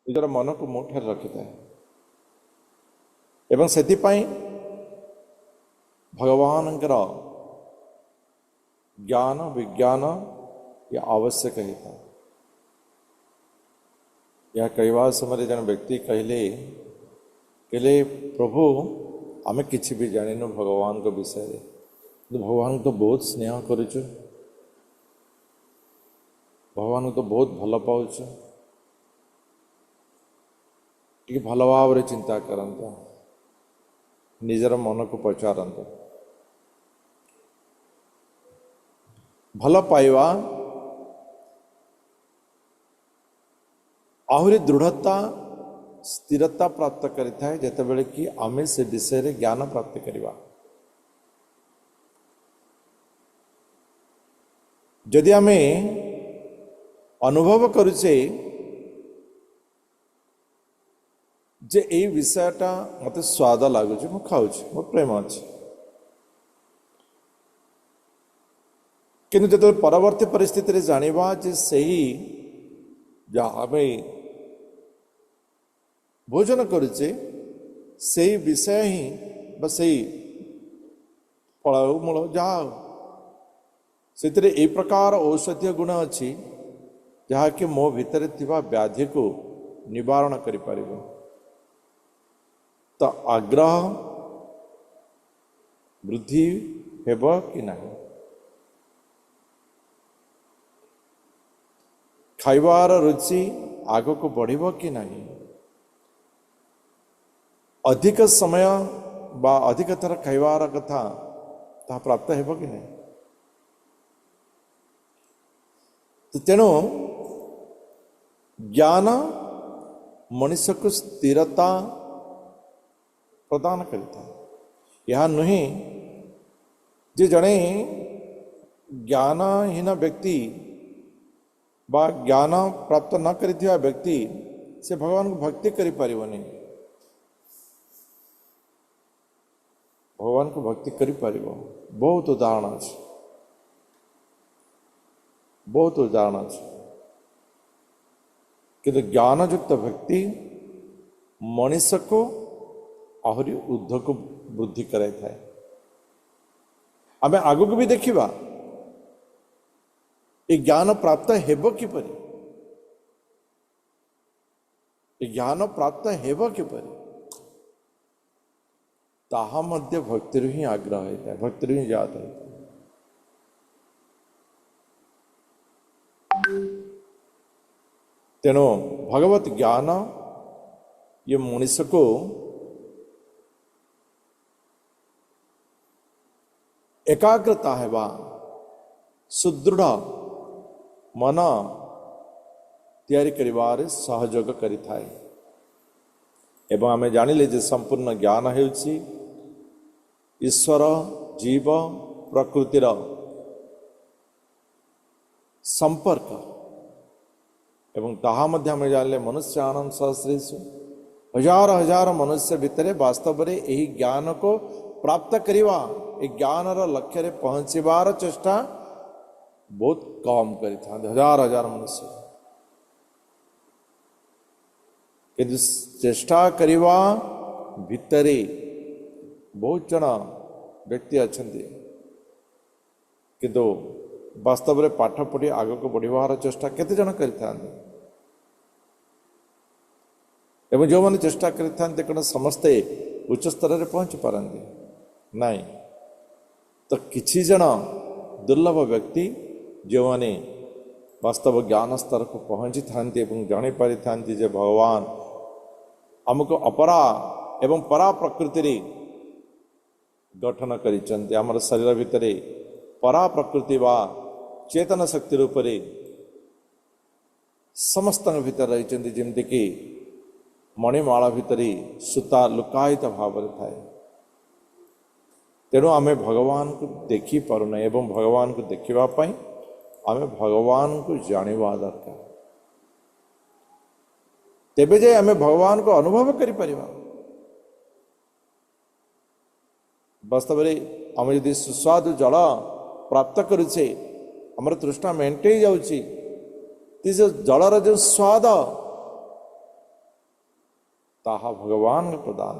ନିଜର ମନକୁ ମୋଠାରେ ରଖିଥାଏ ଏବଂ ସେଥିପାଇଁ ଭଗବାନଙ୍କର ଜ୍ଞାନ ବିଜ୍ଞାନ आवश्यक होता है। यह कहवा समय जन व्यक्ति कहले प्रभु आमे किसी भी जानिनु भगवान को विषय भगवान तो बहुत स्नेह करुचु भगवान तो बहुत भल पाउच टी भल भाव चिंता करता निजर मन को पचारत भल पाइबा आहरी दृढ़ता स्थिरता प्राप्त करें जितेबले कि आमे से विषय रे ज्ञान प्राप्त करवा। जदि आमे अनुभव करुचे जे ए विषयटा मत स्वाद लगुच मु खाऊँ मो प्रेम अच्छे किंतु जो परवर्ती परिस्थिति जानिबा जे सही आमे भोजन करुचे से विषय ही बी फल मूल जहाँ से ए प्रकार औषधीय गुण अच्छी जहाँकि मो भितर थिबा व्याधि को निवारण करि परिबो। तो आग्रह वृद्धि हेब कि नहीं खाइबार रुचि आग को बढ़िबो कि नहीं अधिक समय बा अधिक थर खाइबार कथा ता प्राप्त हेब कि नहीं। तो तेणु ज्ञान मनुष्य को स्थिरता प्रदान करता है। यह नुहे जे जड़े ज्ञानहीन व्यक्ति बा ज्ञान प्राप्त न करिथिबा व्यक्ति से भगवान को भक्ति करि परिबनी भगवान को भक्ति करि परिबो। बहुत उदाहरण अछि बहुत उदाहरण अछि किंतु ज्ञानयुक्त व्यक्ति मनुष्य को आहरी ऊर्ध्व को वृद्धि कराई थाए। आमे आगु को भी देखिबा ये ज्ञान प्राप्त हेब किपरि ये ज्ञान प्राप्त हेब किपरि ताहा मध्य भक्ति ही आग्रह होता है भक्ति ही जात है। तेणु भगवत ज्ञान ये मनुष्य को एकाग्रता है बा सुदृढ़ मन तैयारी करिवारे सहयोग करि थाए एवं आमे जानिले जे संपूर्ण ज्ञान हेउछि ईश्वर जीव प्रकृतिर संपर्क एवं ताहा मध्य आमे जानिले मनुष्य आनंद सहस्रेषु हजार हजार मनुष्य भितर वास्तव में यही ज्ञान को प्राप्त करिवा ए ज्ञान लक्ष्य रे पहुंचीबार चेष्टा बहुत कम करी था हजार हजार मनुष्य कि चेष्टा करिवा भितरे बहुत जन व्यक्ति अच्छे किंतु वास्तव में पाठ पढ़ी आग को बढ़िबार चेष्टा केते जन करिथांते एवं जो मैंने चेष्टा करिथांते कण समस्ते उच्च स्तर रे पहुंच पारंती नहीं तो किछि जन दुर्लभ व्यक्ति जो मैंने वास्तव ज्ञान स्तर को पहुंची थांती एवं जानी पारि थांती जे भगवान हमको अपरा एवं परा प्रकृति रे गठन करिचंती हमर शरीर भितरे परा प्रकृति वा चेतन शक्ति रूप रे समस्त भीतर रही जमती कि मणिमाला भितरे सूता लुकायित भाव थाए। तेणु आमे भगवान को देखी पारुना एवं भगवान को देखिबा पई आमे भगवान को जानिबा दरकार तेबे जे आमे भगवान को अनुभव करि परिबा। वास्तव में आम यदि सुस्वादु जल प्राप्त करुचे हमर तृष्णा मेंटे जाउची जो जलर जो स्वाद ताहा भगवान प्रदान।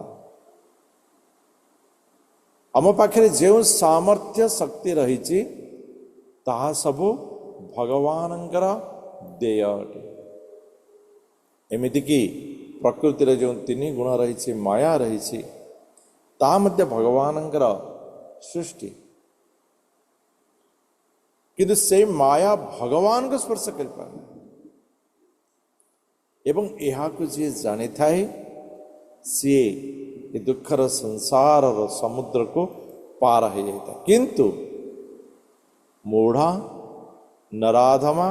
आम पाखे जो सामर्थ्य शक्ति रही ताहा सबु भगवानंकर देय अटे। एमिति कि प्रकृतिर जो तीन गुण रही माया रही ता मध्य भगवानंकर सृष्टि, किंतु से माया भगवान को स्पर्श कर पाए एवं यह को जी जानी थाए सी ये दुखर संसार समुद्र को पार हो जाता। किंतु मूढ़ा नराधमा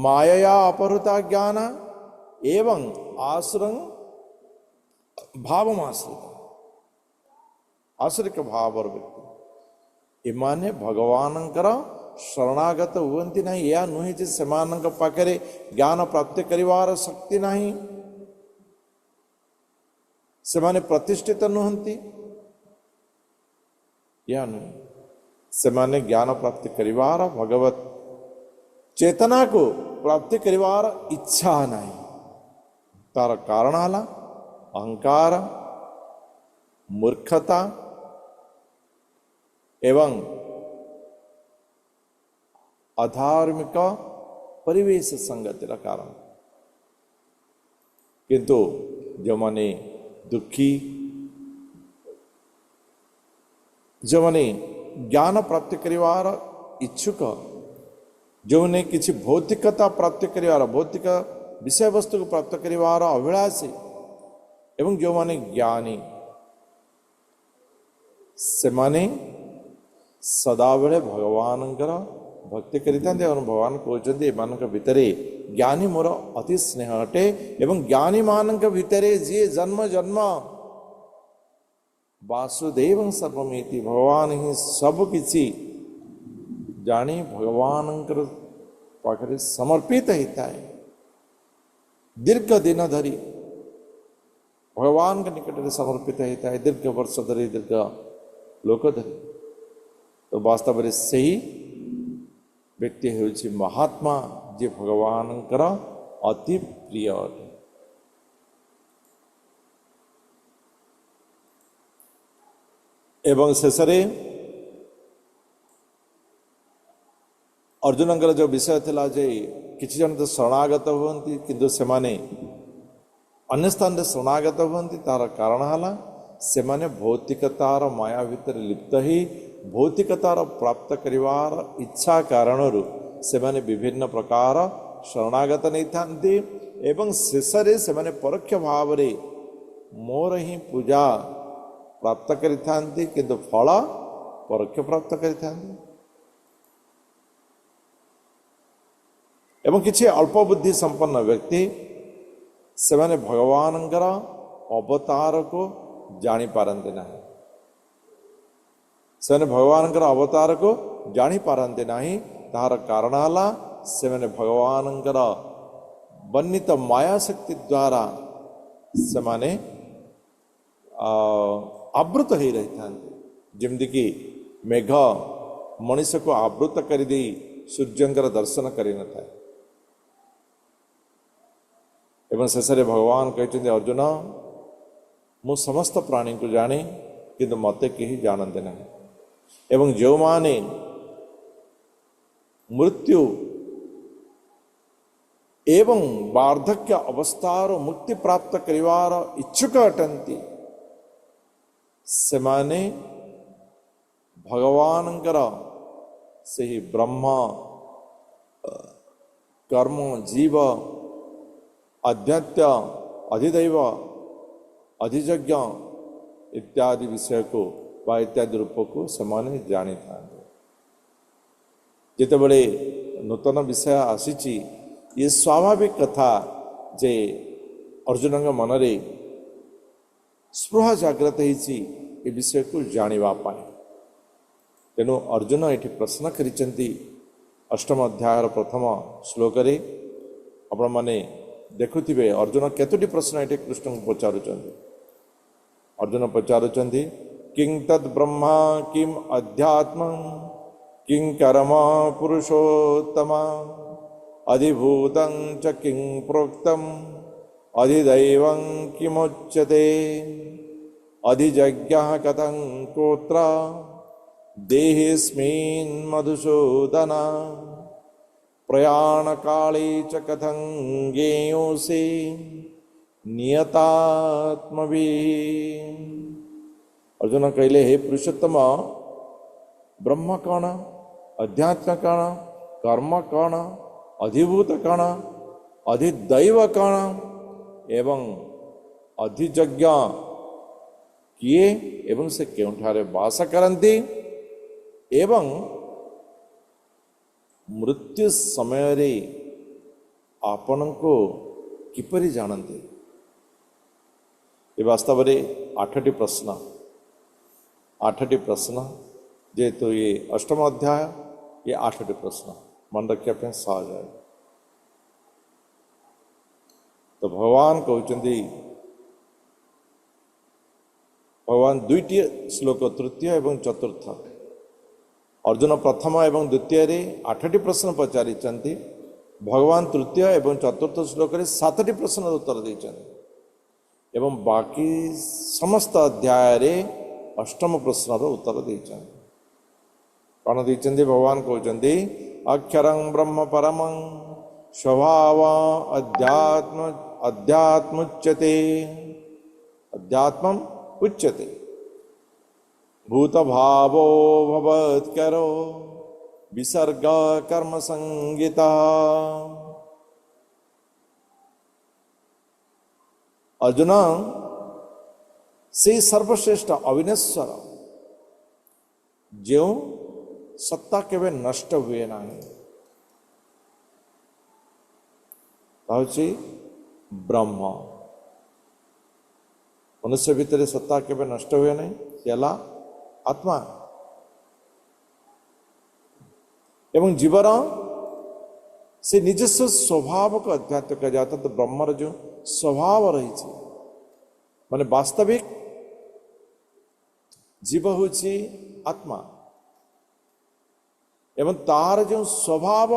माया अपहृता ज्ञान एवं आश्रय भावमाश्रित आश्रित भाव व्यक्ति इमाने भगवानंकर शरणागत हुअन्ति नहीं। या नुहे जे सेमानंक पाखरे ज्ञान प्राप्त करिवार शक्ति नहीं, सेमाने प्रतिष्ठित नुहंती या नुहे सेमाने ज्ञान प्राप्त करिवार भगवत चेतना को प्राप्ति करिवार इच्छा नहीं। तार कारण आला अहंकार मूर्खता एवं अधार्मिक परिवेश संगतिर कारण। किंतु जो माने दुखी जो माने ज्ञान प्राप्त करिवार इच्छुक जो ने किसी भौतिकता प्राप्त करिवार भौतिक विषय वस्तु को प्राप्त करिवार अभिलाषी एवं जो माने ज्ञानी से माने सदाबले भगवानंकर भक्ति करिता भगवान कहते एमान भितरे ज्ञानी मोर अति स्नेह अटे एवं ज्ञानी मानक भितरे जी जन्म जन्म वासुदेव सर्वमेति भगवान ही सब किसी जानी भगवान पाखरे समर्पित होता है। दीर्घ दिन धरी भगवान के निकट समर्पित होता है, दीर्घ वर्ष धरी दीर्घ लोक धरी। तो वास्तव में से ही व्यक्ति होछि महात्मा जे भगवानंकर अति प्रिय अटे। एवं शेषरे अर्जुनंकर जो विषय थिला जे किछि जन तो शरणागत हुअन्ति किंतु सेमाने अन्य स्थान रे शरणागत हुअन्ति। तार कारण हला सेमाने भौतिकतार माया भितर लिप्त ही भौतिकतार प्राप्त करिवार इच्छा कारणरू सेमाने विभिन्न प्रकार शरणागत नहीं थांती एवं शेषरे सेमाने परोक्ष भाव रे मोर ही पूजा प्राप्त करि थांती किंतु फल परोक्ष प्राप्त करि थांती। एवं किछि अल्प बुद्धि संपन्न व्यक्ति सेमाने भगवानंकर अवतार को जानी पारंते नहीं। सेमाने भगवानंकर अवतार को जानी पारंते नहीं। तार कारण हला सेमाने भगवानंकर वर्णित माया शक्ति द्वारा सेमाने आवृत हो रही था। जमती कि मेघ मनुष्य को आवृत कर दी सूर्यंकर दर्शन करि न था। एवं शेषरे भगवान कहते अर्जुन मु समस्त प्राणी को जाने किंतु मते केही जानते नहीं। एवं जो माने मृत्यु एवं वार्धक्य अवस्थार मुक्ति प्राप्त करिवार इच्छुक अटंती सेमाने भगवानंकर से ही ब्रह्म कर्म जीव अध्यात्म अधिदैव अधिजज्ञ इत्यादि विषय को वा इत्यादि रूप को समाने जानी था। जिते बड़े नूतन विषय आसीची ये स्वाभाविक कथा जे अर्जुन मनरे स्पृह जागृत होती ये विषय को जानिबा पाए। तेणु अर्जुन ये प्रश्न करिसेंती अष्टम अध्यायर प्रथम श्लोक रे आपण माने देखुथिबे अर्जुन केतोटी प्रश्न ये कृष्ण को पचारुचंती। अर्जुन पचारुचंती किं तद ब्रह्मा किम अध्यात्म किं कर्म पुरुषोत्तम अधिभूतं च किं प्रोक्तम अधिदैवं किमुच्यते अधिजज्ञः कथं कोत्र देहेऽस्मिन् मधुसूदन प्रयाणकाले च कथं ज्ञेयोऽसि नियतात्मभिः। अर्जुन कहले हे पुरुषोत्तम ब्रह्म कौन, अध्यात्म कौन, कर्म कौन, अधिभूत कौन, अधिदैव कौन एवं अधिजज्ञ किए एवं से केउठारे वास करती एवं मृत्यु समय रे आपण को किपरि जानते। ये वास्तव में 8टी प्रश्न, 8टी प्रश्न जेहेतु ये अष्टम अध्याय, ये 8टी प्रश्न मन रखिया पे सहज है। तो भगवान कहते, भगवान 2टी श्लोक तृतीय एवं चतुर्थ, अर्जुन प्रथम एवं द्वितीय रे 8टी प्रश्न पचारि, भगवान तृतीय एवं चतुर्थ श्लोक रे 7टी प्रश्न उत्तर देते एवं बाकी समस्त अध्याय रे अष्टम प्रश्न उत्तर देते। कौन देते भगवान कहते अक्षरं ब्रह्म परमं स्वभाव अध्यात्मुच्यते, अध्यात्मम् उच्यते भूत भावो भवत्करो विसर्ग कर्म संगीता। अर्जुन से सर्वश्रेष्ठ अविनेश्वर जो सत्ता केवे नष्ट हुए ना, ब्रह्म मनुष्य भितर सत्ता केवे नष्ट हुए नहीं, केला आत्मा एवं जीवर से निजस्व स्वभाव को अध्यात्म कहा जाता। तो ब्रह्मर जो स्वभाव रही माने वास्तविक जीव होची आत्मा एवं तार जो स्वभाव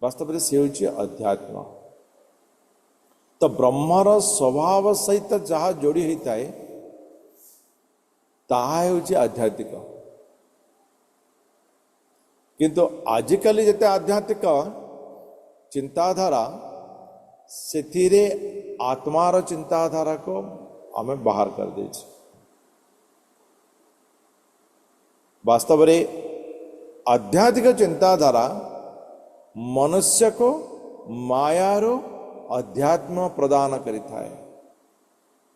वास्तव में से होची अध्यात्म। तो ब्रह्मर स्वभाव सहित जहाँ जोड़ी होता है ताहा होची आध्यात्मिक। किंतु आजिकल जिते आध्यात्मिक चिंताधारा से आत्मार चिंताधारा को आमे बाहर कर दे। वास्तव में आध्यात्मिक चिंताधारा मनुष्य को मायार अध्यात्म प्रदान करिता है,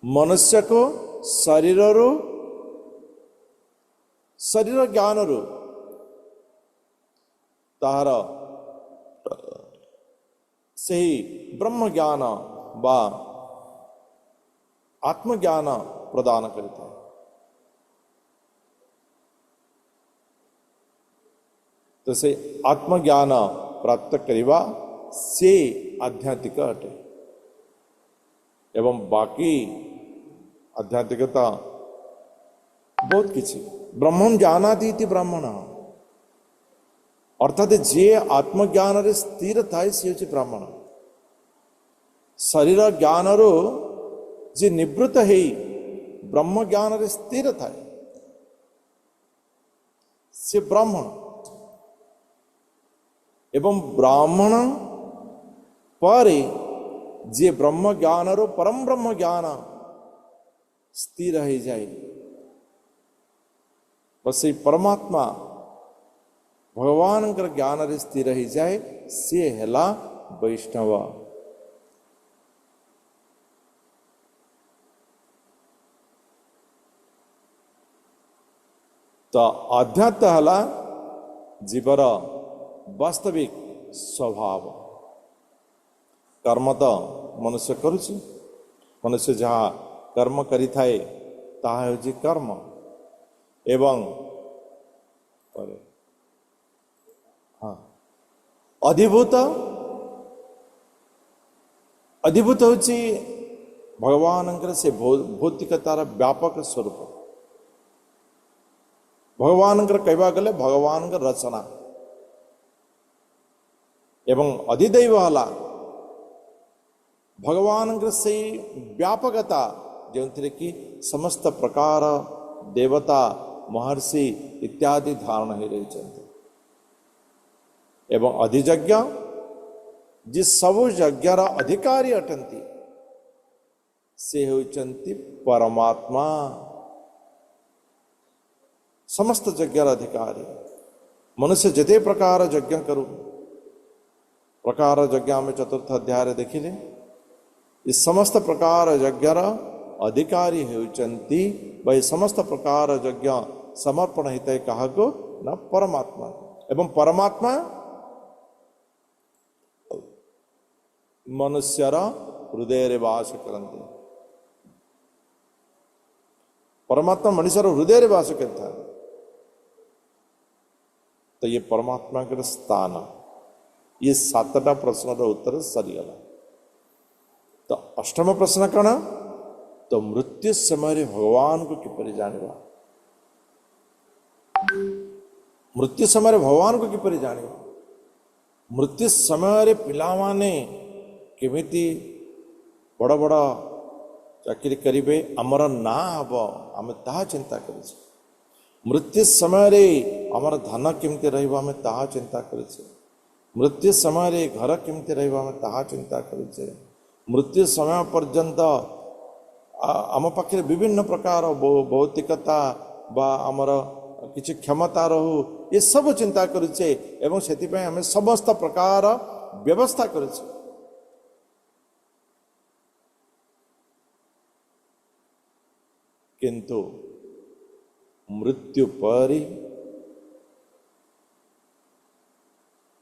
मनुष्य को शरीर ज्ञान रू तार से ब्रह्म ज्ञान बा आत्मज्ञान प्रदान करता है। तो से आत्मज्ञान प्राप्त करिवा से आध्यात्मिक अटे एवं बाकी आध्यात्मिकता बहुत किसी ब्रह्मण जानाति इति ब्राह्मण अर्थात जे आत्मज्ञान रे स्थिर थाए सी होची ब्राह्मण। शरीर ज्ञान रो जे निवृत्त है ब्रह्म ज्ञान रे स्थिर थाए से ब्राह्मण एवं ब्राह्मण पर जे ब्रह्म ज्ञान रो परम ब्रह्म ज्ञान स्थिर हो जाए बस परमात्मा भगवान ज्ञान रे स्थिर हो जाए से हेला वैष्णव। तो आध्यात्म हला जीवर वास्तविक स्वभाव। कर्म तो मनुष्य करुछि, मनुष्य जहाँ कर्म करि थाए ताहा होछि कर्म एवं हाँ अधिभूत अधिभूत होछि भगवान से भौतिकतार व्यापक स्वरूप। भगवान कहवा गले भगवान रचना एवं अधिदैव हला भगवान से व्यापकता जो कि समस्त प्रकार देवता महर्षि इत्यादि धारण हो रही एवं अधियज्ञ जी सबु यज्ञर अधिकारी अटंती से होचंती परमात्मा समस्त यज्ञर अधिकारी मनुष्य जते प्रकार यज्ञ करू प्रकार यज्ञ में चतुर्थ अध्याय देखिले इस समस्त प्रकार यज्ञर अधिकारी होचंती भाई समस्त प्रकार यज्ञ समर्पण हिते कहा को न परमात्मा एवं परमात्मा मनुष्यर हृदय वास करते परमात्मा मनुष्यर हृदय वास करता है तो ये परमात्मा के स्थान ये सातटा प्रश्न उत्तर सरीगला तो अष्टम प्रश्न कौन तो मृत्यु समय भगवान को किपर जानिबा मृत्यु समय भगवान को किपर जानिबा मृत्यु समय पिला माने केमिति बड़ बड़ चाकरी करिवे आमर ना हम आम ता चिंता कर मृत्यु समय आमर धन केमती रहिबा आम ता चिंता कर मृत्यु समय घर केमती रहिबा आम ता चिंता कर मृत्यु समय पर्यंत आम पाखे विभिन्न प्रकार भौतिकता बा आमर किछि क्षमता रहू ये सब चिंता करुचे एवं सेतिपय आम समस्त प्रकार व्यवस्था करुचे किंतु मृत्यु पर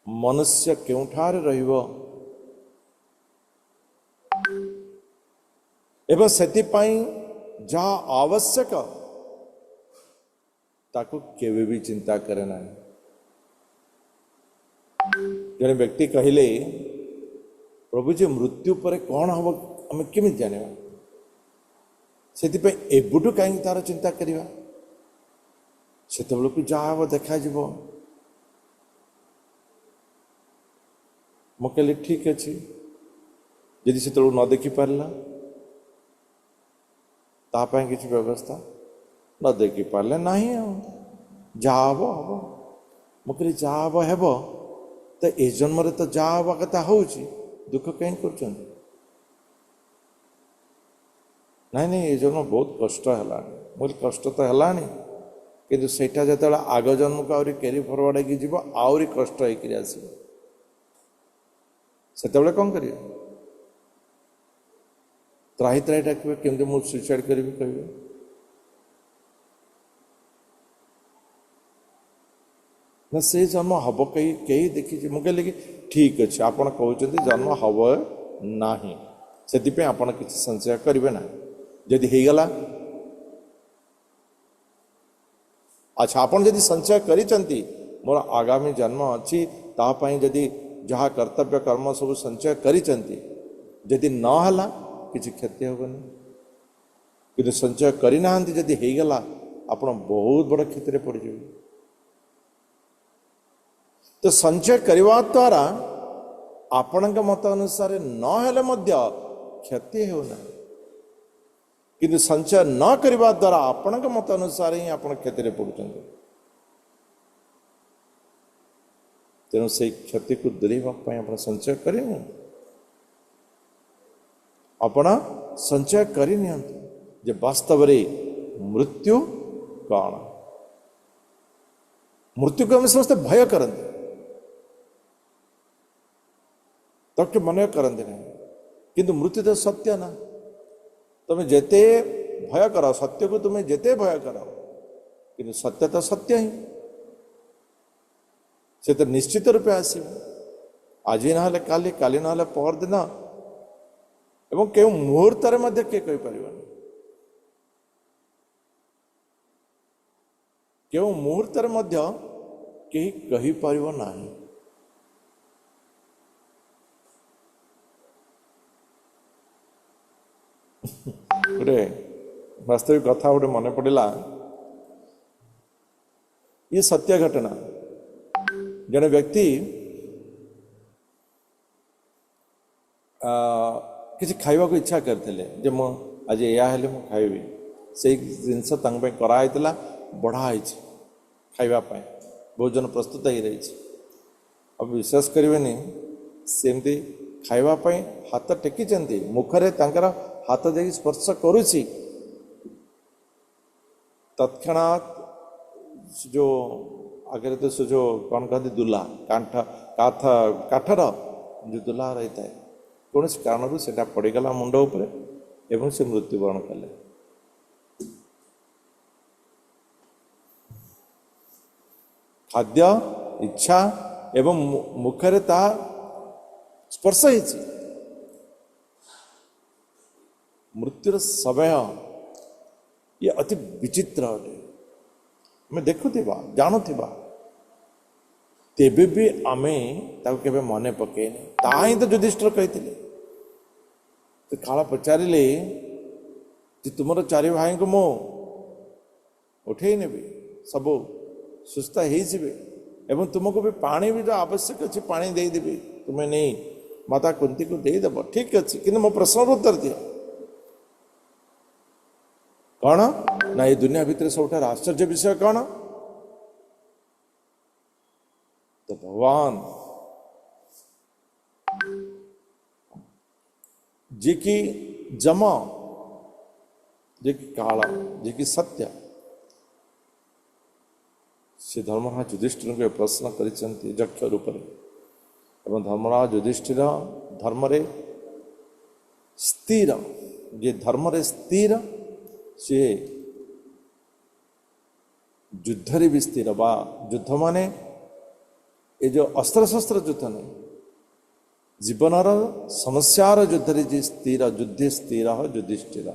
मनुष्य केउठारे रहिबो एवं सेतिपई जहाँ आवश्यक ताको केवे भी चिंता करे ना जने व्यक्ति कहले प्रभु जी मृत्यु पर कौन हम आम केमी जानिबा सेतिपई एबुटू कहीं तार चिंता करिबा सेतबेलकु जहाँ हम देखा जीवो मु कहली ठीक अच्छे यदि से न देखी पारला तापाई किसी व्यवस्था न देखी पारे ना जहाँ हम हम मुझे जहाँ हम हेब तो ए जन्म तो जहाँ हवा कथा हो दुख कहीं कर नहीं नहीं ये जन्म बहुत कष्ट है मुझे कष्ट तो है कि सेटा जो आग जन्म को आउरी कैरी फरवर्ड होगी जीव आउरी कष्ट होकर आसो से कौन करिए त्राही त्राही डाकिबे केमती मु सुइसाइड करी कहिबे ना से जन्म हम कहीं देखी मुझे लगे ठीक अच्छे आपड़ कहते जन्म हम ना से आपड़ किसी संचय करेंगे ना जदि होगला अच्छा आपड़ जदि संचय करिसेंती मोर आगामी जन्म अच्छी तापाई जदि जहाँ कर्तव्य कर्म सब संचय करिसेंती जदि न हला किसी क्षति होगनी कि संचय करना जदि होगला आप बहुत बड़ क्षति पड़ जाए तो संचय करने द्वारा आपण मत अनुसार न क्षति होना कि संचय न करने द्वारा आपण मत अनुसार ही आप क्षति पड़ते तेणु से क्षति को दूरेवाई आप संचय करें आपण संचय करनी जे वास्तव मृत्यु कौन मृत्यु को हम समस्त भय करते तक मन करते ना किंतु मृत्यु तो सत्य ना तुम्हें जेते भय कराओ सत्य को तुम्हें जेते भय कराओ किंतु सत्य तो सत्य ही से तो निश्चित रूपे आसो आज ना काली काली ना पर दिन एवं के मुहूर्त किए कहीपर के मुहूर्त कहीं कहीपर ना गोटे वास्तविक कथा गोटे मन पड़ा ये सत्य घटना जड़े व्यक्ति किसी खाइबा को इच्छा करते जे मु आज या हेले मु खाइबी से जिनस कराई बढ़ाई खावाई भोजन प्रस्तुत हो रही। अब विश्वास करेंगे सेमती खावाई हाथ टेकी मुखरे तांकर हाथ दे स्पर्श करुच्ची तत्क्षणात जो आगे तो से जो कौन कहते दुला काठर जो दुला रही है कौन कारण से पड़गला मुंड उपर एवं से मृत्युवरण कले। खाद्य इच्छा एवं मुखरे ता स्पर्श हो मृत्युर समय ये अति विचित्र अटे मैं देखुवा जानुवा तेबे भी आमे केबे मने पकेने ताही तो युधिष्ठिर कहते तो काल पचारे तुमर चारि भाई को मो उठे नेबी सब सुस्थ हो तुमको भी पानी भी जो आवश्यक अच्छे पानी देदेवी तुम्हें नहीं माता कुंती को देदेव ठीक अच्छे कि मो प्रश्न उत्तर दिया कौन ना ये दुनिया भितर सब आश्चर्य विषय कौन तो भगवान जी की जम जी की काल जी की सत्य से धर्मराज युधिष्ठिर को प्रश्न करिसेंती यक्ष रूप एवं धर्मराज युधिष्ठिर धर्म रे स्थिर जे धर्म रे स्थिर सी युद्ध रे भी स्थिर बा युद्ध माने ये जो अस्त्र शस्त्र युद्ध नहीं जीवनर समस्यार युद्ध रे जे स्थिर युद्धे स्थिर युधिष्ठिर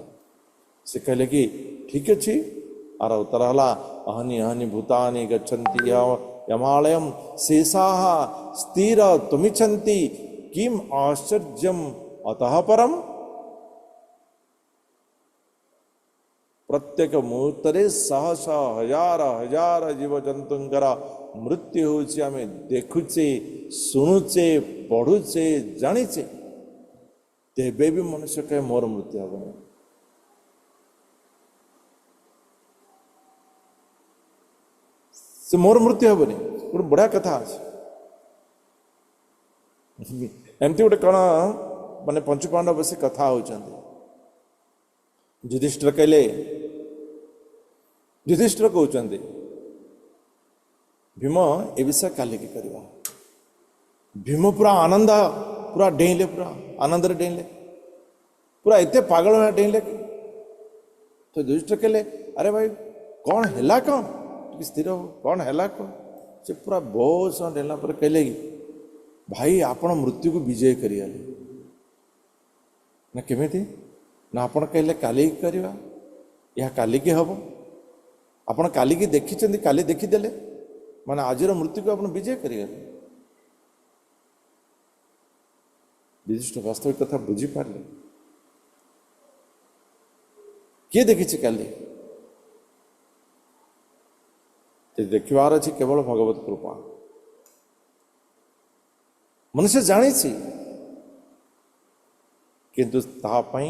से कहले कि ठीक अच्छे आर उत्तर है अहनि अहनि भूतानि गच्छन्ति यमालयम शेषाः स्थिर तुमिच्छन्ति किम आश्चर्यम अतः परम। प्रत्येक मुहूर्त सहस हजार हजार जीव जंतुंकर मृत्यु होची आमे देखुचे शुणुचे पढ़ुचे जानिचे तेबे भी मनुष्य कहे मोर मृत्यु हबनी से मोर मृत्यु हबनी गोटे बढ़िया कथा अच्छे एमती गोटे कौन माने पंचपांडव बस कथा होचंदी युधिष्ठिर कहले युधिष्ठिर कहते भीम ए विषय काली की करवा भीम पूरा आनंद पूरा डेले पूरा आनंद डेले पूरा एते पागल डेले तो युधिष्ठिर कहले अरे भाई कौन है कौन स्थिर हो कौन है कौन से पूरा बहुत समय डेला पर कहले कि भाई आपण मृत्यु को विजय करिया ना केमिति ना आपण कहले काली करवा यह काली की हम आपण काली की देखी काली देखीदे माने आजिर मृत्यु को आपण विजय करिगले विशिष्ट वास्तविक कथा बुझी पारे किए देखी काली देखिबार अच्छी केवल भगवत कृपा मनुष्य जानी किंतु तापाई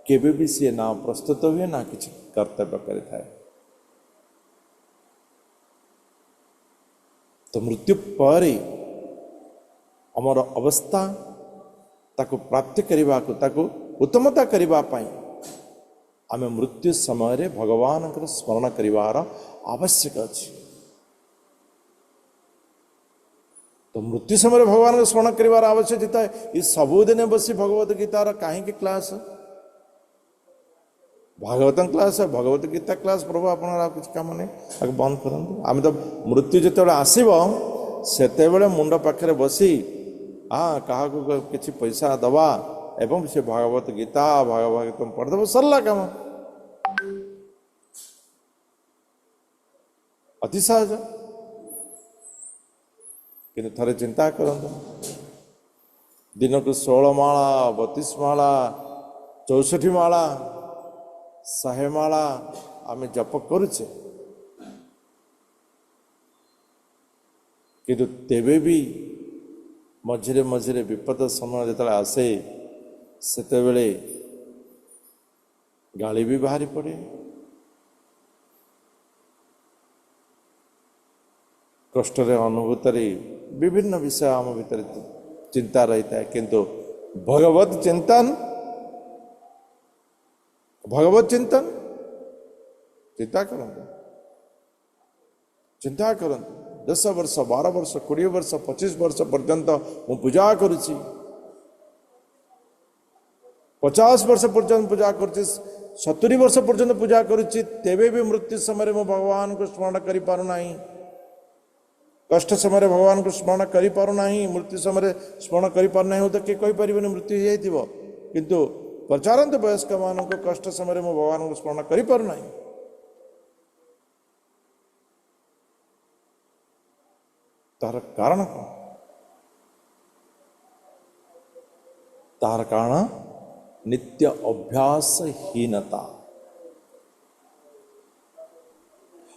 केबे भी सी ना प्रस्तुत हुए ना किसी कर्तव्य करें तो मृत्यु पर आमर अवस्था ताको प्राप्ति करने को ताको उत्तमता करने आम मृत्यु समय भगवान स्मरण करार आवश्यक अच्छी तो मृत्यु समय भगवान को स्मरण करार आवश्यकता है ये सबुदिन बसी भगवत गीतार कहीं क्लास भागवतम क्लास है भगवत गीता क्लास प्रभु आपन कुछ काम नहीं बंद करूँ आम तो मृत्यु जो आसब से मुंड पाखे बसी हाँ क्या किसी पैसा दवा एवं से भागवत गीता भागवतम पढ़देव सरला काम अति सहज कि थे चिंता करते दिन को 16 माला 32 माला 64 माला 100 माला आम जप करुचे किंतु तेबे भी मझिरे मझिरे विपद समय जो आसे ସେତେବେଳେ ଗାଳି ବି ବାହାରି ପଡ଼େ, କଷ୍ଟରେ ଅନୁଭୂତରେ ବିଭିନ୍ନ ବିଷୟ ଆମ ଭିତରେ ଚିନ୍ତା ରହିଥାଏ। କିନ୍ତୁ ଭଗବତ ଚିନ୍ତନ ଚିନ୍ତା କରନ୍ତୁ, ଚିନ୍ତା କରନ୍ତୁ। 10 ବର୍ଷ 12 ବର୍ଷ 20 ବର୍ଷ 25 ବର୍ଷ ପର୍ଯ୍ୟନ୍ତ ମୁଁ ପୂଜା କରୁଛି, 50 ବର୍ଷ ପର୍ଯ୍ୟନ୍ତ ପୂଜା କରୁଛି, 70 ବର୍ଷ ପର୍ଯ୍ୟନ୍ତ ପୂଜା କରୁଛି, ତେବେ ବି ମୃତ୍ୟୁ ସମୟରେ ମୁଁ ଭଗବାନଙ୍କୁ ସ୍ମରଣ କରିପାରୁନାହିଁ, କଷ୍ଟ ସମୟରେ ଭଗବାନଙ୍କୁ ସ୍ମରଣ କରିପାରୁନାହିଁ, ମୃତ୍ୟୁ ସମୟରେ ସ୍ମରଣ କରିପାରୁନାହିଁ, ତ କିଏ କହିପାରିବନି ମୃତ୍ୟୁ ହେଇଯାଇଥିବ। କିନ୍ତୁ ପ୍ରଚାରନ୍ତ ବୟସ୍କ ମାନଙ୍କୁ କଷ୍ଟ ସମୟରେ ମୁଁ ଭଗବାନଙ୍କୁ ସ୍ମରଣ କରିପାରୁନାହିଁ। ତାର କାରଣ କ'ଣ? ତାର କାରଣ ନିତ୍ୟ ଅଭ୍ୟାସହୀନତା।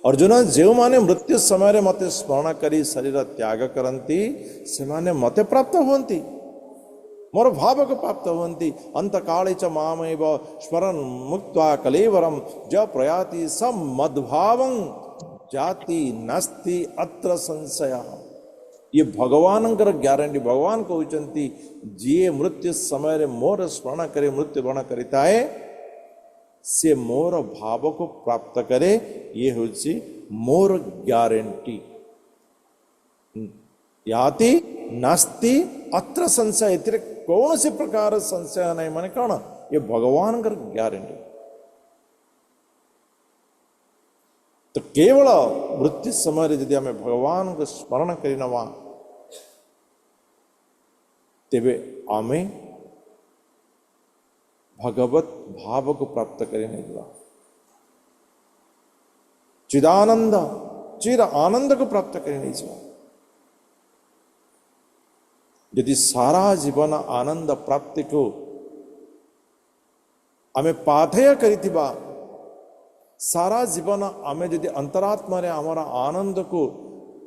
अर्जुन जो माने मृत्यु समय मते स्मरण करी शरीर त्याग करती से मते प्राप्त हुंती, मोर भाव को प्राप्त हुंती। अंत काले च मामेव स्मरण मुक्त्वा कलेवरम ज प्रयाति स मद्भावं जाति नास्ति अत्र संशय। ये भगवान ग्यारंटी, भगवान कहते जी मृत्यु समय मोर स्मरण करे मृत्यु वर्ण करता है से मोर भाव को प्राप्त करे, ये हूँ मोर ग्यारंटी। याति नास्ति अत्र संशय, इतने कौन से प्रकार संशय नहीं, माने कौन ये भगवान का ग्यारंटी। तो केवल मृत्यु समय यदि आम भगवान को स्मरण करनवा तेबे आमे भगवत भाव को प्राप्त करें, चिदानंद चिर आनंद को प्राप्त करें। यदि सारा जीवन आनंद प्राप्ति को आमे पाथेय करिथिबा, सारा जीवन आमे यदि अंतरात्मा रे हमारा आनंद को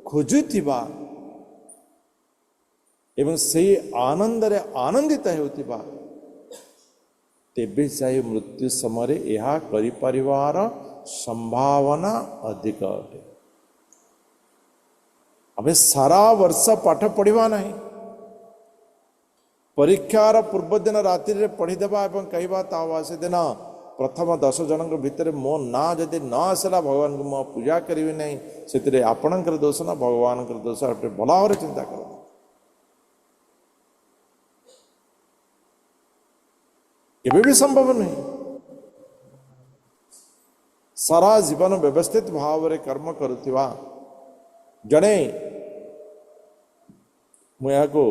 खोजुथिबा एवं से आनंद रे आनंदित होतिबा, तेबे जाए मृत्यु समय यह करिपारिवार संभावना अधिक अटे। हमें सारा वर्ष पाठ पढ़ा नहीं, परीक्षार पूर्व दिन राति रे पढ़ीदेवा एवं कहवा ता से दिन प्रथम 10 जन भितर मो ना जदि न आसला भगवान को मो पूजा करी नहीं, से आपणकर दोष ना भगवान दोष। भल भाव चिंता कर, केबे भी संभव नहीं। सारा जीवन व्यवस्थित भाव रे कर्म करुथिबा जड़े, मुझे को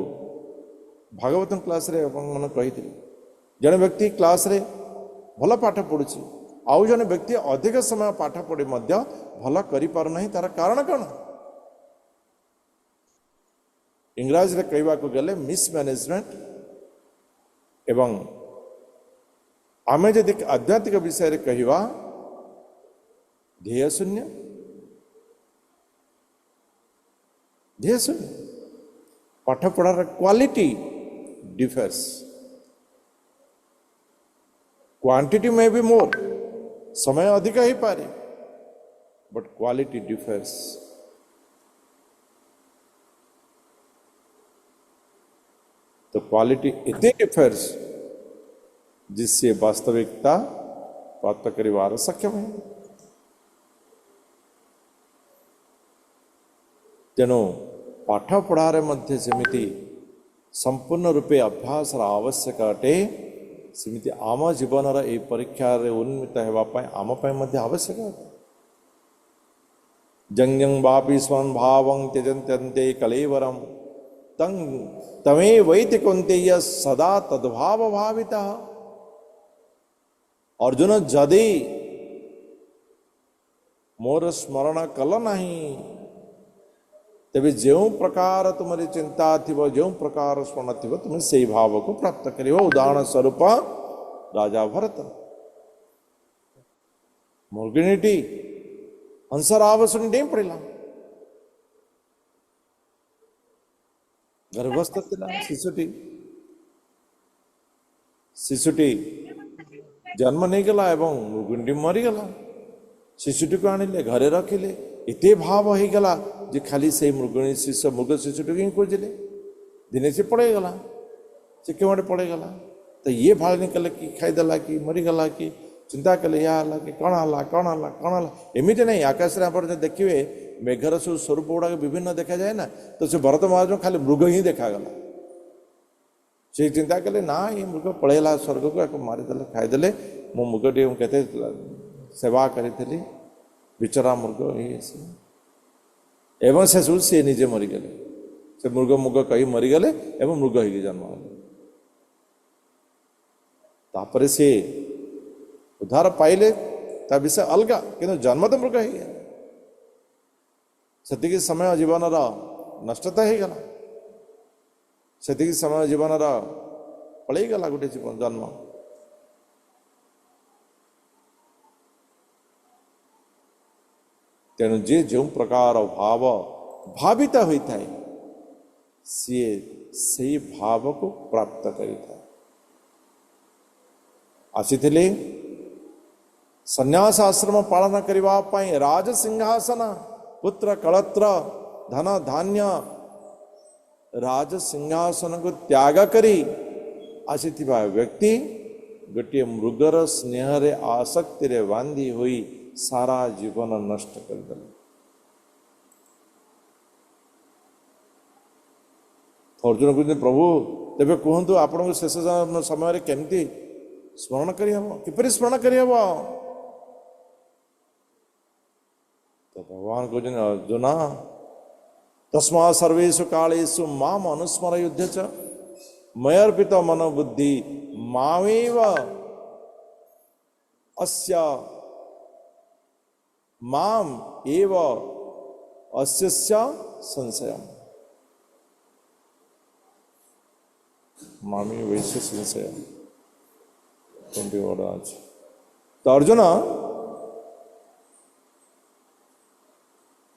भागवतम क्लास रे मन कही जड़े व्यक्ति क्लास रे भल पाठ पढ़ुची, आउ जने व्यक्ति अधिक समय पाठ पढ़ी मध्य भल करि पारु नहीं, तार कारण कौन? इंग्राजी रे कहवा को गले मिसमैनेजमेंट। एवं आमे यदि आध्यात्मिक विषय रे कहवा ध्येय शून्य, ध्येय शून्य। पाठ पढ़ार क्वालिटी डिफर्स, क्वांटिटी में भी मोर, समय अधिक ही पारे, बट क्वालिटी डिफर्स। तो क्वालिटी इतनी डिफर्स जिससे वास्तविकता प्राप्त करिवार सक्षम है। तेणु पाठ पढ़ारे मध्य सेमिति संपूर्ण रूपे अभ्यास आवश्यक अटे, सेमिति आम जीवन ए परीक्षा उन्मित होगापी आम मध्य आवश्यक अटे। जंग वापी स्वं भाव त्यजंत्यंते कलेवरम तं तमे वैति कौन्तेय सदा तद्भाव भाविता। अर्जुन जदि मोर स्मरण कल नहीं, तेबे जो प्रकार तुम्हारी चिंता थी, जो प्रकार स्मरण थी, तुम्हें से भाव को प्राप्त कर। उदाहरण स्वरूप राजा भरत, मुर्गिनीटी हंसराव सुनी डेम पड़ा, गर्भस्थ थिला शिशुटी, शिशुटी जन्म नहीं गला एवं मृगुंडी मरीगला शिशुटी को आनिले घरे रखिले एते भाव हो गला जे खाली से मृगुणी शिशु मृग शिशुटी को ही खोजिले दिने से पड़े गला से क्यों पड़े गला तो ये भाड़ निकले कि खाईदेला कि मरीगला कि चिंता कले या कि कौन है एमती नहीं आकाश आप देखिए मेघर सब स्वरूप गुड़ाक विभिन्न देखा जाए ना तो से भरत महाराज खाली मृग ही देखागला से चिंता कले ना ये मृग पलैला स्वर्ग को या मारिदे खाईदे मो मृगटी केते सेवा करी बिचरा मृग एवं से सब सी निजे मरीगले से मृग मृग कही मरीगले एवं मृग हो जन्म तापर से उद्धार पाइले ता विषय अलग कि जन्म तो मृग हो से समय जीवन नष्टता हो गला से समय जीवन पलैगला गोटे जीवन जन्म तेणु जे जो प्रकार भाव भावित होता है सी से भाव को प्राप्त करिता आसीथिले संन्यास आश्रम पालन करने राज सिंहासन पुत्र कलत्र धन धान्य राज सिंहासन को त्याग करी आसीथिबा व्यक्ति गोटे मृगर स्नेह रे आसक्ति रे बांधी हुई सारा जीवन नष्ट करदे अर्जुन कहते प्रभु तेरे कहतु आपण को शेष समय केमती स्मरण करहब किपरि स्मरण करहब तो भगवान कहते अर्जुन तस्मा सर्वेषु कालेषु माम अनुस्मर युद्ध च मयर्पित मनोबुद्धि मामेव अस्य माम एव अस्य संशय मामी वैश्य संशय तो अर्जुन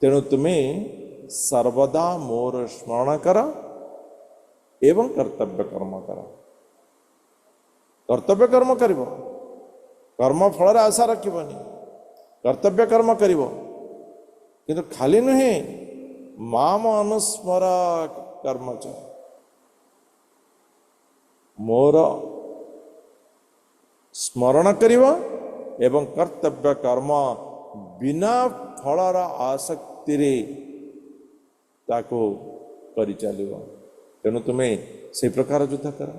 तेणु तुम्हें सर्वदा मोर स्मरण कर एवं कर्तव्य कर्म कर कर्तव्य कर्म कर कर्म फल आशा रखनी कर्तव्य कर्म करिवो किंतु खाली नुहे माम अनुस्मर कर्म च मोर स्मरण करिवो एवं कर्तव्य कर्म बिना फलर आसक्ति रे ताको करि चलिवो तेणु तुम्हें से प्रकार युद्ध कर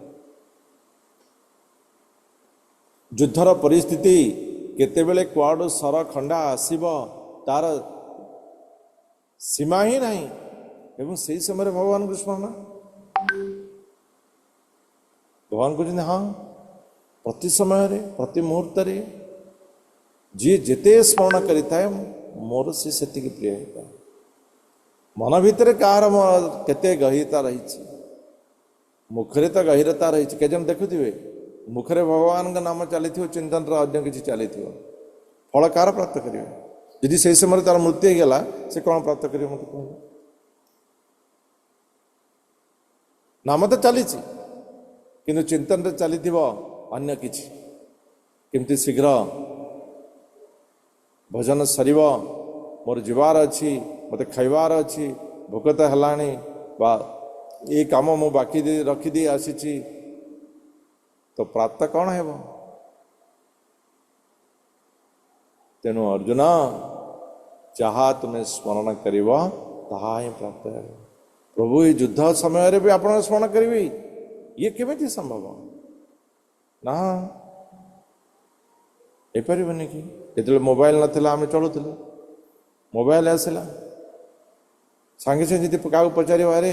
युद्धर परिस्थिति केतेबेले कुआडू सर खंडा आसीब तार सीमा ही नहीं एवं से समय भगवान को स्मरण भगवान को हाँ प्रति समय प्रति मुहूर्त जी जेते स्मरण करें मोर से प्रिय होता है मन भितर कार केते गहिरता रही मुखरे तो गहिरता रही केजन देखुवे मुखरे भगवान का नाम चली चिंतन अन्य किसी चली फल कार प्राप्त करेंगे यदि से समय तार मृत्यु हो गला से कौन प्राप्त करेंगे मत कह नाम तो चली किंतु चिंतन चली अन्य किसी केमती शीघ्र भजन सर मोर जीवार अच्छी मत खाइबार अच्छी भोक तो है ये काम मु बाकी रखिदी आसी तो प्राप्त कौन है तेणु अर्जुन जहाँ तुम्हें स्मरण कर ताहा ही प्राप्त है प्रभु ये युद्ध समय भी आप स्मरण करेंगे ये केमी संभव ना हो पारनि कि जो मोबाइल नाला आम चलुले मोबाइल आसला सांगे सांगे जी क्या पचार अरे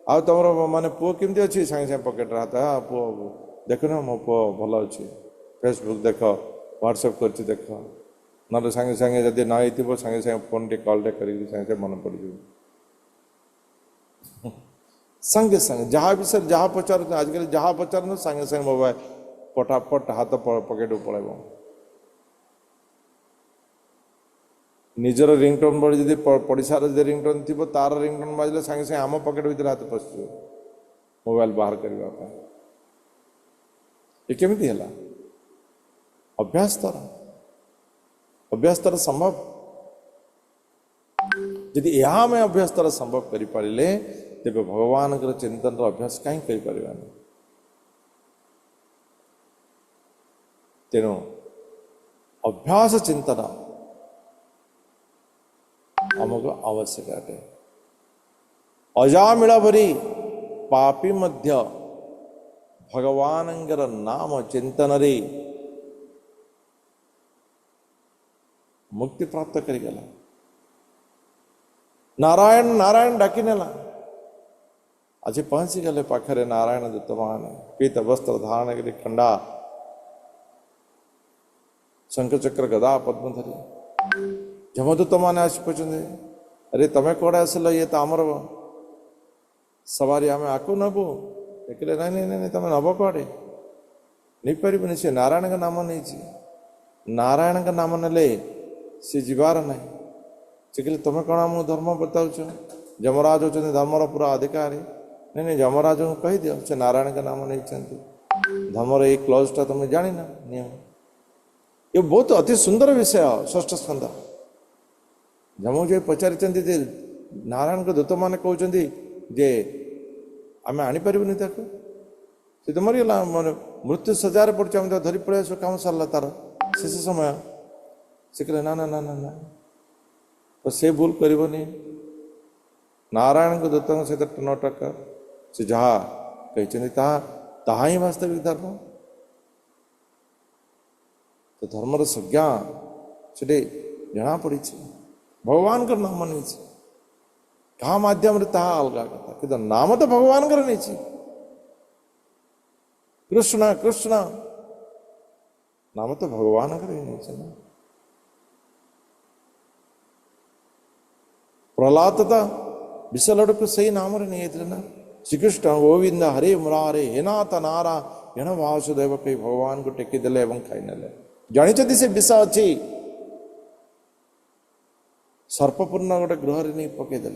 आ तुम माने पुओ केमती अच्छी सांगे सांगे पकेट हाथ हाँ पुओ देख ना मो पुओ भल अच्छी फेसबुक देख व्हाट्सएप कर देख ना सांगे सांगे जब ना हो सांगे सांगे फोन टे कॉल टे कर सांगे मन पड़ सांगे सांगे जहाँ विषय जहाँ पचार आजकल जहाँ पचार सांगे सांगे मोबाइल पटापट हाथ पकेट पड़े निजर रिंगटोन बड़ी जी पड़शार जो रिंगटोन थी तार रिंगटोन बाजिले सांगे सांगे आम पकेट भर हाथ पशु मोबाइल बाहर करने ये केमिति ହେଲା अभ्यास द्वारा संभव यदि यह आम अभ्यास द्वारा संभव करें तेज भगवान चिंतन अभ्यास कहीं कर तेणु अभ्यास चिंतन आमको आवश्यक अटे अजामिल भरी पापी मध्य भगवान नाम चिंतन रे मुक्ति प्राप्त करीगला नारायण नारायण डाकी नेला आज पहुंची गले पाखरे नारायण दूत मान पीत वस्त्र धारण करी खंडा शंखचक्र गदा पद्मधरी जमदूत मैंने आसी पहुंचे अरे तमें कौड़े आसल ये तो आमर सवारी आम आकु नबू देखिले नहीं नहीं नहीं तुम नब कौड़े नहीं पारे सी नारायण का नाम नहीं नारायण का नाम ने सी जीवार नहीं से कहले तुम कौन आम धर्म बताऊच जमराज होती धर्मर पूरा अधिकारी नहीं नहीं जमराज को कही दियो से नारायण का नाम नहीं धर्मर ये क्लजटा तुम जान ना नियम ये बहुत अति सुंदर विषय षष्ठ स्कंद जमू जो पचारि नारायण को दूत मैंने कहते जे आम आनीपारूनी सी तो मरीगला मृत्यु सजार पड़े आम धरी पड़े आस कम सरला तार शेष समय से कहले ना ना ना ना ना तो से भूल करनी नारायण को दूत सहित न टक्कर से जहाँ कहते ही वास्तविक धर्म तो धर्मर संज्ञा से जना पड़ी भगवान का नाम नहीं क्या माध्यम अलग कथा कि नाम तो भगवान कर नहीं कृष्ण कृष्ण नाम तो भगवान कर ही नहीं ना प्रहलाद विशलड़ को सही नाम नहीं ना श्रीकृष्ण गोविंद हरे मुरारे हेनाथ नारा हेण वासुदेव कई भगवान को टेकीदेले खाई ने जानी से विष अच्छी सर्पपूर्ण गोटे गृह नहीं पकईदे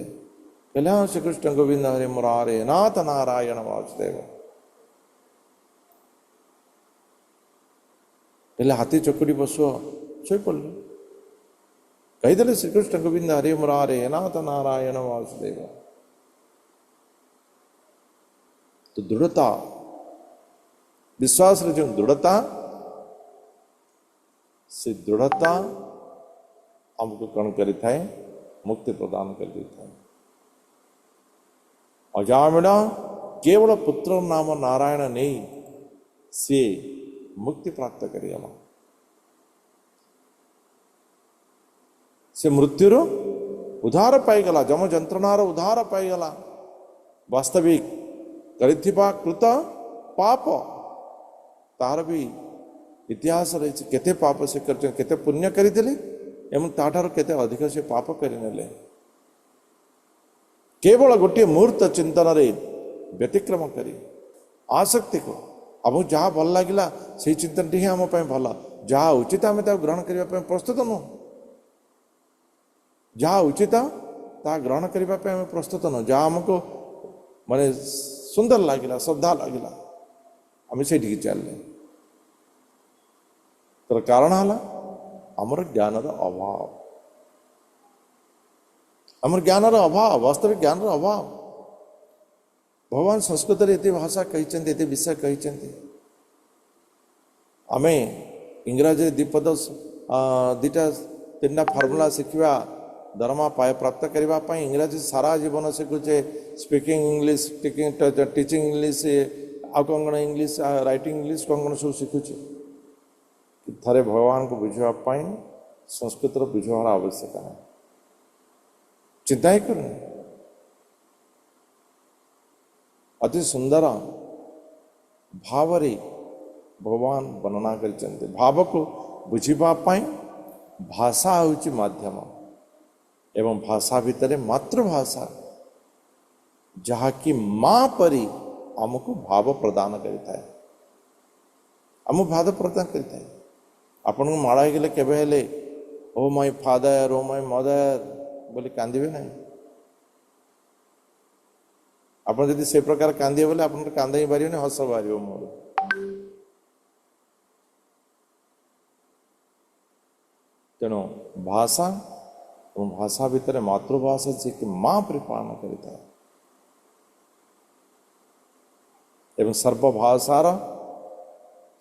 कहले हाँ श्रीकृष्ण गोविंद हरे मुरारे हेनाथ नारायण वासुदेव कहले हाथी चकुड़ी बसुआ शोई पड़े कहीदे श्रीकृष्ण गोविंद हरे मुरारे हेनाथ नारायण वासुदेव तो दृढ़ता विश्वास जो दृढ़ता से दृढ़ता आमको कौन करी थाए मुक्ति प्रदान कर दी थाए अजामिल केवल पुत्र नाम नारायण नहीं से मुक्ति प्राप्त करिगला से मृत्युर उद्धार पाईगला जम जंत्रणार उद्धार पाईगला वास्तविक करिथिबा कृत पाप तार भी इतिहास रही केते पाप से केते पुण्य करदेले एवं ताठार केते अधिक से पाप करने केवल गोटे मुहूर्त चिंतन रे व्यतिक्रम करी आसक्ति को अब जहाँ भल लगे से चिंतन टी आम भल जहाँ उचित आम ग्रहण करने प्रस्तुत नुह जहाँ उचित ता ग्रहण करने प्रस्तुत नुह जहाँ आमको माने सुंदर लगे श्रद्धा लगे आम से चलने तर कारण है आमर ज्ञानर अभाव आमर ज्ञानर अभाव वास्तविक ज्ञानर अभाव भगवान संस्कृत एत भाषा कहते एत विषय कहते आम इंग्राजी द्विपद दुटा तीन फर्मुला शिखा दरमा पाए प्राप्त करने इंग्राजी सारा जीवन शिखुचे स्पीकिंग इंग्लीश टीचिंग इंग्लीश आउ कौन कौन इंग्लीश राइटिंग इंग्लीश कौन कौन सब शिखुचे थारे भगवान को बुझापी संस्कृत बुझार आवश्यक है चिंता ही कर अति सुंदर भाव भगवान वर्णना कर भाव को बुझापी भाषा हूँ माध्यम एवं भाषा भितर मातृभाषा जहाँकि माँ परी आमको भाव प्रदान करें आम भाव प्रदान करें आपन को माड़ा गले केबे हेले oh my father oh my mother बोली कांदिबे नहीं आपन यदि से प्रकार कांदिए बोले आपन कांदा ही बारियो हस बारियो मोर तेणु भाषा और भाषा भितर मातृभाषा जी कि माँ परि पालन करता है एवं सर्वभाषार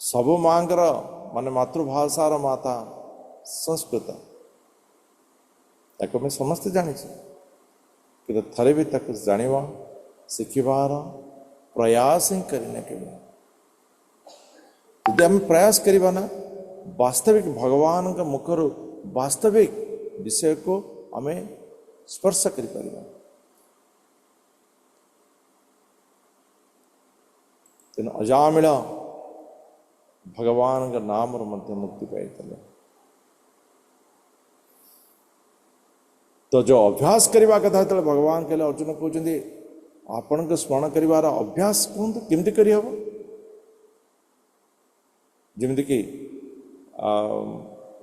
सबु मांगर माने मातृभाषार माता संस्कृत ताको मैं समस्त जानी कि थरे भी तक जानिबा शिखिबार प्रयास ही करने के लिए यदि हम प्रयास करिबा ना वास्तविक भगवान का मुखर वास्तविक विषय को हमें स्पर्श करि परिबा तेणु अजामिल भगवान का नाम और मध्य मुक्ति पाई तो जो अभ्यास करवा कथा तो भगवान कहले अर्जुन कहते आपण को स्मरण करार अभ्यास कहतु केमती करहब जमीक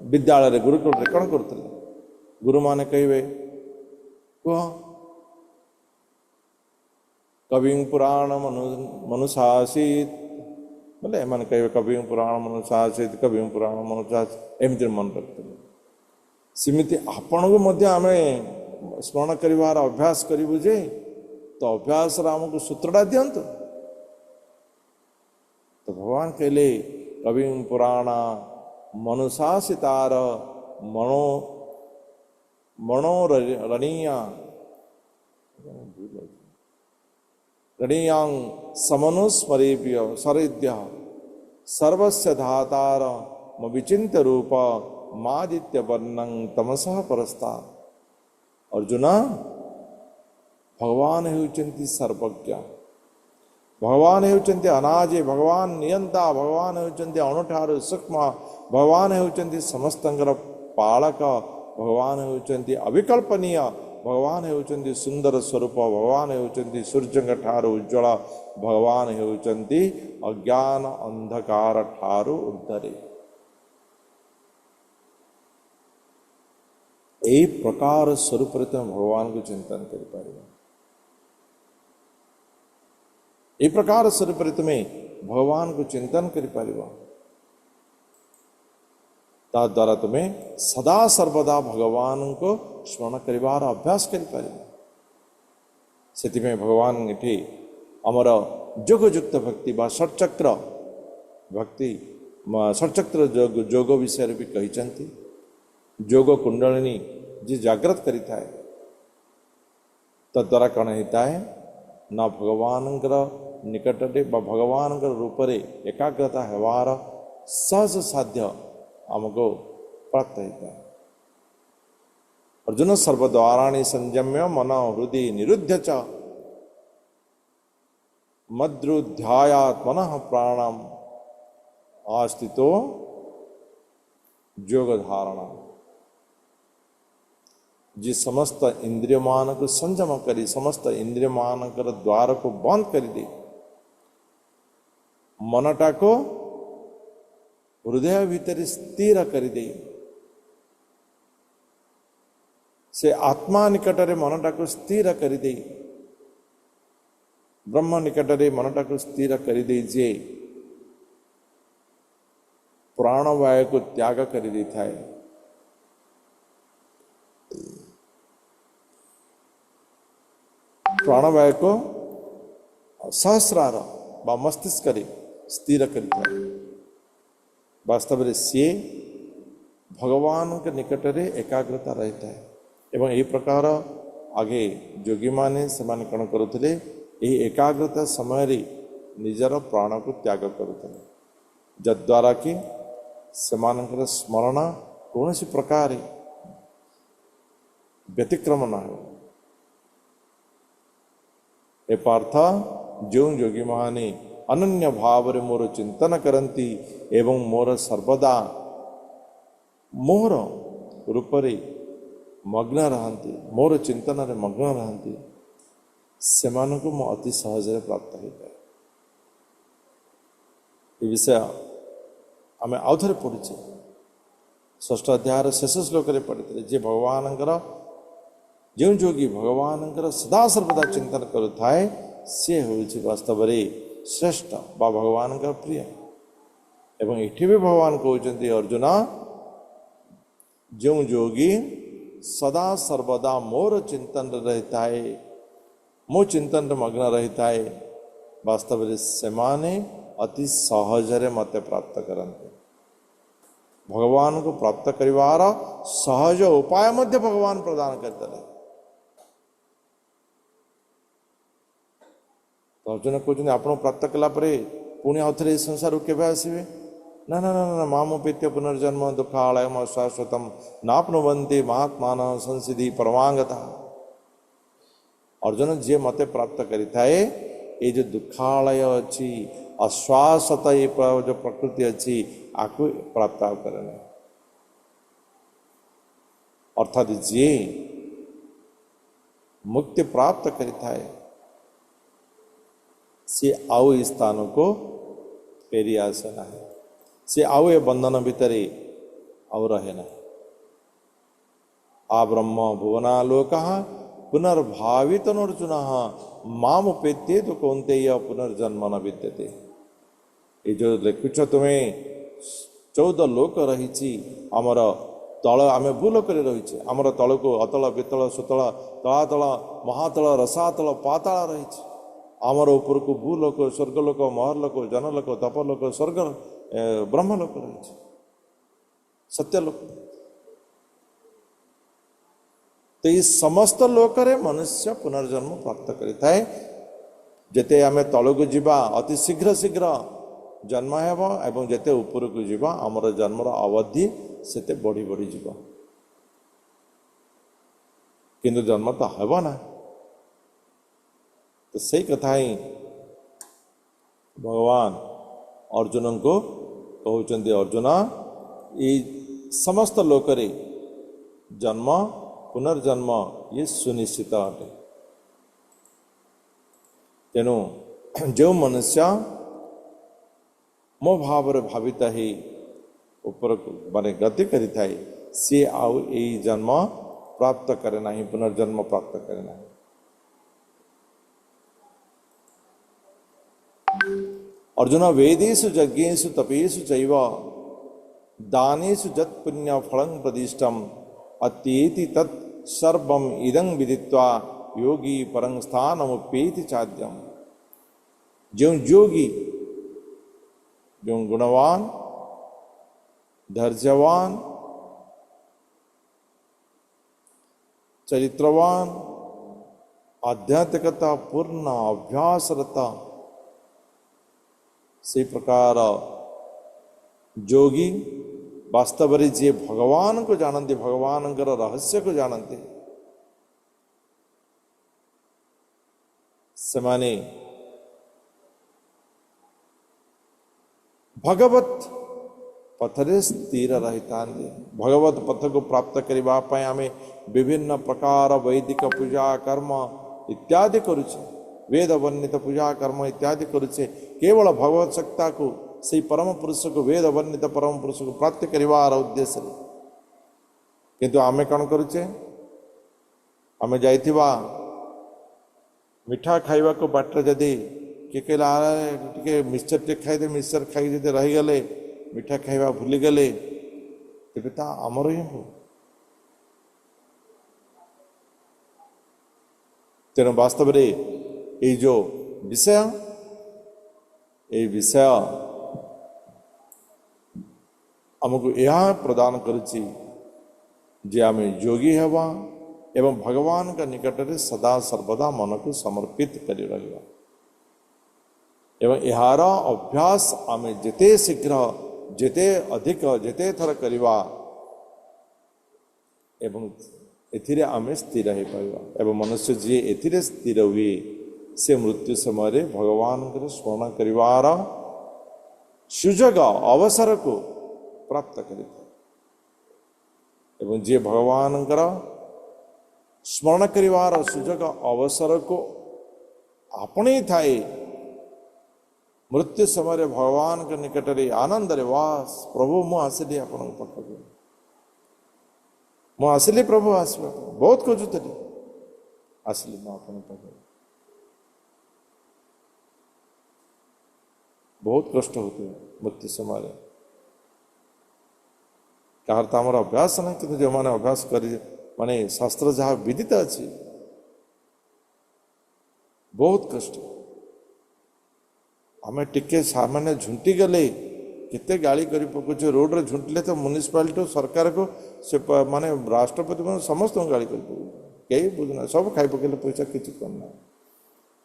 विद्यालय गुरुकुल कौन करुले गुरु माने कहे कह कवि पुराण मनुशासित बोले मैंने कहे कवि पुराण मनुशासित कवि पुराण मनुशासित एमती मन रखते सेमती आपण को आम स्मरण करार अभ्यास करूँ जे तो अभ्यास आमको सूत्रटा दिंतु तो भगवान कहले कवि पुराण मनुशासितार मनो मनोरणीया रणीयांग समनुस्मरेभ्य सरेद्य सर्वस्य धातार विचिन्त्य रूप मादित्य वर्णं तमसः परस्ता अर्जुन भगवान हेउचंती सर्वज्ञ भगवान हेउचंती अनाजे भगवान नियंता भगवान हेउचंती अणुठारु सूक्ष्म भगवान हेउचंती समस्तंकर पालक भगवान हेउचंती अविकल्पनीय भगवान हेउचंती सुंदर स्वरूप भगवान हेउचंती सूर्य ठारु उज्ज्वल भगवान हेउचंती अज्ञान अंधकार ठारु उद्धरे यही प्रकार स्वरूप भगवान को चिंतन कर पारे ये प्रकार स्वरूप तुम्हें भगवान को चिंतन कर पार द्वारा तुम्हें सदा सर्वदा भगवान को स्मरण करार अभ्यास कर पार से भगवान ये आमर जोगयुक्त भक्ति बा षट्चक्र भक्ति षट्चक्र जोग विषय भी कही जोग कुंडलिनी जी जागृत करिता है तद्वारा कौन होता है ना भगवान निकट भगवान रूप रे एकाग्रता हेवार सहज साध्य आमको प्राप्त होता है अर्जुन सर्वद्वाराणि संयम्य मन हृदय निरुद्ध च मद्रुध्यायात् मनः प्राणम आस्थितो योग धारणा जी समस्त इंद्रिय मान को संयम करी समस्त इंद्रिय मान द्वार को बंद कर दे मनटा को हृदय भीतर स्थिर कर दे से आत्मा निकटरे मनटा को स्थिर कर दे ब्रह्म निकटरे मनटा को स्थिर कर दे जे प्राणवायु को त्याग कर देता है प्राणवायु को सहस्रार बा मस्तिष्क स्थिर करता है वास्तव में सी भगवान के निकट रे एकाग्रता रहता है एवं यही प्रकार आगे जोगी माने से कौन करुले यही एकाग्रता समय रे निजर प्राण को त्याग करुले जद्वारा कि सेमानकर स्मरण कौन सी प्रकार व्यतिक्रम न हो ए पार्थ जो योगी माने अनन्य भाव रे मोर चिंतन करती एवं मोर सर्वदा मोर रूप रे मग्न रहती मोर चिंतन रे मग्न रहती से मो अति सहज प्राप्त होता है ये विषय आम आउ थे पढ़ुचे षष्ठ अध्याय शेष श्लोक पढ़ी जे भगवान जो जोगी भगवान सदा सर्वदा चिंतन करुए सी हूँ वास्तव श्रेष्ठ बा भगवान का प्रिय एवं ये भी भगवान कहते अर्जुन जो योगी सदा सर्वदा मोर चिंतन रहता है, मो चिंतन मग्न रहता है, वास्तव में सेमाने अति सहजरे मते प्राप्त करते। भगवान को प्राप्त करिवार सहज उपाय मध्य भगवान प्रदान करते रहे। तो अर्जुन कहते आप प्राप्त कला पुणी आउ थे संसार केवे आसवे? ना ना ना ना मामुपेत्य पुनर्जन्म दुखालयम अशाश्वतम नाप्नुवन्ति महात्मान संसिधि परमांगता। अर्जुन जी मते प्राप्त करिथाए ये जो दुखालय अच्छी अश्वासत ये जो प्रकृति अच्छी आपको प्राप्त करने, अर्थात जी मुक्ति प्राप्त करिथाए सी आउ स्थान को फेरी आसे ना, सी आउ ए बंधन भितर आउ रहे ना। आ ब्रह्म भुवनालोक पुनर्भावित अर्जुन मामुपेत्ये तो कौनते पुनर्जन्म न विद्यते। ये जो लिखुच तुम्हें 14 लोक रही आमर तल आम भूलोक रही आमर तल को अतल वितल सुतल तलातल महातल रसातल पाताल रही आमर ऊपर को भूलोक स्वर्गलोक महरलोक जनलोक तपलोक स्वर्ग ब्रह्मलोक रही सत्यलोक। तो ये समस्त लोकरे मनुष्य पुनर्जन्म प्राप्त करिथाए। जेते आमे तलको जीवा अति शीघ्र शीघ्र जन्म हेब एवं जेते ऊपर को जीवा आमर जन्मर अवधि सेते बढ़ी बढ़ी जीव, किंतु जन्म तो हेब ना। तो सही कथा ही भगवान अर्जुन को कहते, अर्जुन ये समस्त लोकरे जन्म पुनर्जन्म ये सुनिश्चित अटे। तेणु जो मनुष्य मो भाव भावित ही ऊपर माने गति करि थाए सी आउ ए जन्म प्राप्त करे नहीं, पुनर्जन्म प्राप्त करे नहीं। अर्जुन वेदेषु यज्ञेषु तपेषु चैव दानेषु जत् पुण्य फलं प्रदिष्टम अत्येति तत् सर्वम इदं विदित्वा योगी परं स्थानमुपेति चाद्यम। जो योगी, जो गुणवान धैर्यवान चरित्रवान आध्यात्मिकता पूर्ण अभ्यासरता से प्रकार योगी वास्तव में जी भगवान को जानते, भगवान रहस्य को जानते, सेमाने भगवत पथरे स्थिर रही था। भगवत पथ को प्राप्त करने आम विभिन्न प्रकार वैदिक पूजा कर्म इत्यादि करुचे, वेद वर्णित पूजा कर्म इत्यादि करुचे केवल भगवत सत्ता को से परम पुरुष को वेद वर्णित परम पुरुष को प्राप्त करवार उद्देश्य। किंतु आमे कौन करुचे? आमे जाइथिबा मिठा खाइबा को बाटर जदि किए कहला टे मिक्सचर टे खाइदे, मिक्सचर खाई जदि रहीगले मिठा खाइबा भूलीगले तेरे ता आमर ही हो। तेणु वास्तव में ये जो विषय ये विषय आमको यह प्रदान करुची जे आम योगी हवा एवं भगवान का निकट में सदा सर्वदा मन को समर्पित करी रहिबा एवं यार अभ्यास आम जेते शीघ्र जेते अधिक जेते थर करिबा एवं एथिरे आम स्थिर हो पाइबा। एवं मनुष्य जी एथिरे स्थिर हुए से मृत्यु समय भगवान को स्मरण करिवार सुजोग अवसर को प्राप्त करें एवं जे भगवान स्मरण करिवार सुजोग अवसर को आपणे थाए मृत्यु समय भगवान के निकट रे आनंद रे वास प्रभु मु आसिली आपण पाखक मु आसिली प्रभु आसवा बहुत खोजुतली आसिली मु आपण पाखक बहुत कष्ट होते मृत्यु समय कहार तो आमर अभ्यास ना कि जो मैंने अभ्यास कर माने शास्त्र जहाँ विदित अच्छी बहुत कष्ट आम टिके सामान्य झुंटी गले केते गाड़ी कर पकुचे रोड रे झुंटिले तो म्युनिसिपालिटी सरकार को से माने राष्ट्रपति समस्त गाड़ी कर कई बुझना सब खाई पकेले पैसा किसी करना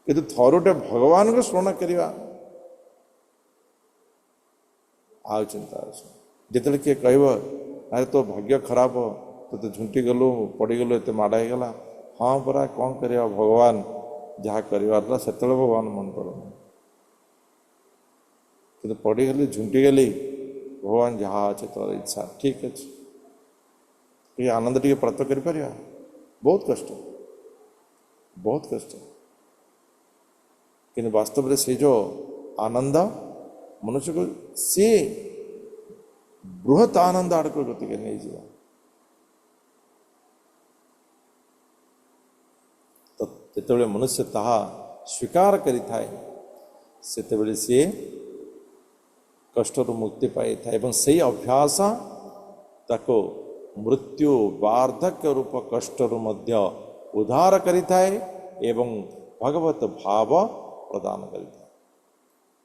कि थरुटे भगवान को स्मरण करवा आ चिंता जिते किए कह अरे तो भाग्य खराब तो झुंटी गलु पड़गलु एत माड़ होगला हाँ परा कौन कर भगवान जहाँ कर से भगवान मन पड़ना कि पड़गली झुंटी गली भगवान जहाँ अच्छे तोर इच्छा ठीक अच्छे ये आनंद टे प्राप्त कर बहुत कष्ट कि वास्तव में से जो आनंद मनुष्य को सी बृहत आनंद आड़ को गति के नहीं जीवा तो जिते मनुष्य ताहा स्वीकार करिथाए सेतेबेले सी कष्ट मुक्ति पाई था एवं सही अभ्यास ताको मृत्यु वार्धक्य रूप कष्ट उद्धार करिथाए एवं भगवत भाव प्रदान करिथाए।